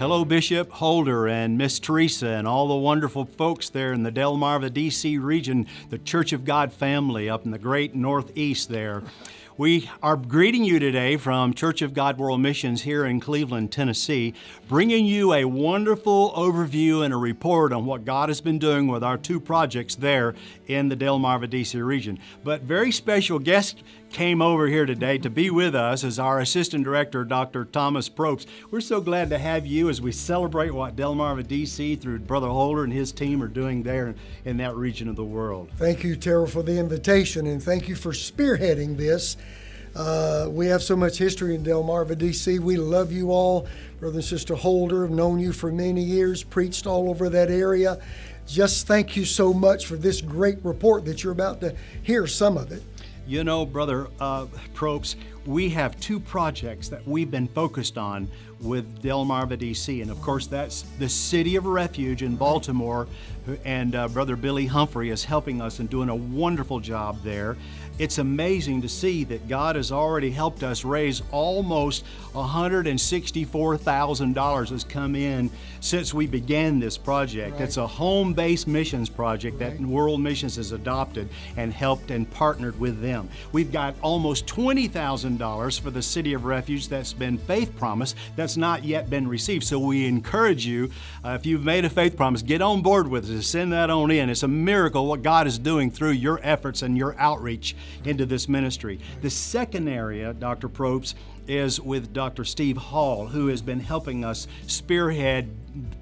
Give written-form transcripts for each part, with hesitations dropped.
Hello, Bishop Holder and Miss Teresa and all the wonderful folks there in the Delmarva-DC region, the Church of God family up in the great Northeast there. We are greeting you today from Church of God World Missions here in Cleveland, Tennessee, bringing you a wonderful overview and a report on what God has been doing with our two projects there in the Delmarva-DC region. But very special guest came over here today to be with us as our Assistant Director, Dr. Thomas Probst. We're so glad to have you as we celebrate what Delmarva-DC through Brother Holder and his team are doing there in that region of the world. Thank you, Terrell, for the invitation, and thank you for spearheading this. We have so much history in Delmarva-DC. We love you all. Brother and Sister Holder, have known you for many years, preached all over that area. Just thank you so much for this great report that you're about to hear some of it. You know, Brother Probst, we have two projects that we've been focused on with Delmarva-DC, and of course that's the City of Refuge in Baltimore, and Brother Billy Humphrey is helping us and doing a wonderful job there. It's amazing to see that God has already helped us raise almost $164,000 has come in since we began this project. Right. It's a home-based missions project that World Missions has adopted and helped and partnered with them. We've got almost $20,000 for the City of Refuge that's been faith promise that's not yet been received. So we encourage you, if you've made a faith promise, get on board with us. Send that on in. It's a miracle what God is doing through your efforts and your outreach into this ministry. The second area, Dr. Probst, is with Dr. Steve Hall, who has been helping us spearhead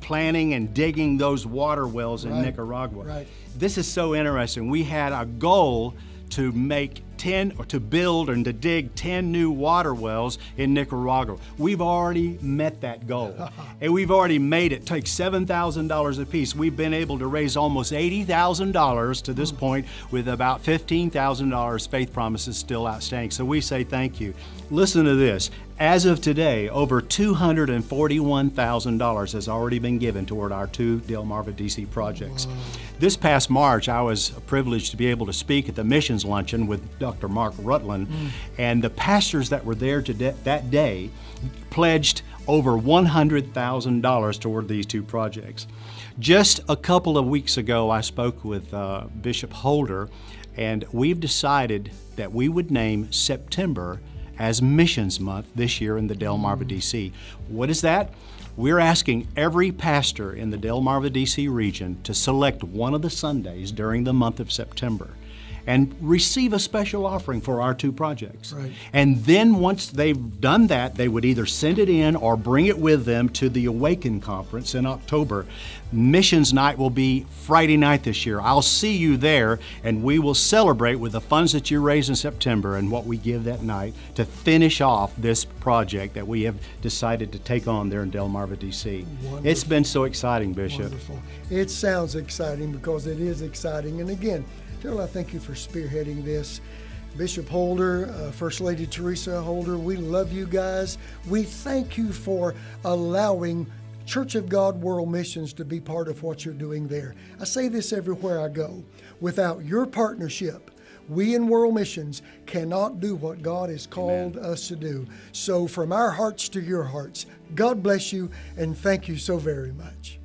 planning and digging those water wells in Nicaragua. Right. This is so interesting. We had a goal to make 10 or to build and to dig 10 new water wells in Nicaragua. We've already met that goal. And we've already made it take $7,000 apiece. We've been able to raise almost $80,000 to this point with about $15,000 faith promises still outstanding. So we say thank you. Listen to this. As of today, over $241,000 has already been given toward our two Delmarva-DC projects. Wow. This past March, I was privileged to be able to speak at the missions luncheon with Dr. Mark Rutland, and the pastors that were there that day pledged over $100,000 toward these two projects. Just a couple of weeks ago, I spoke with Bishop Holder, and we've decided that we would name September as Missions Month this year in the Delmarva-DC. What is that? We're asking every pastor in the Delmarva-DC region to select one of the Sundays during the month of September and receive a special offering for our two projects. Right. And then once they've done that, they would either send it in or bring it with them to the Awaken Conference in October. Missions Night will be Friday night this year. I'll see you there, and we will celebrate with the funds that you raise in September and what we give that night to finish off this project that we have decided to take on there in Delmarva-DC. It's been so exciting, Bishop. Wonderful. It sounds exciting because it is exciting. And again, Terrell, I thank you for spearheading this. Bishop Holder, First Lady Teresa Holder, we love you guys. We thank you for allowing Church of God World Missions to be part of what you're doing there. I say this everywhere I go. Without your partnership, we in World Missions cannot do what God has called us to do. So from our hearts to your hearts, God bless you and thank you so very much.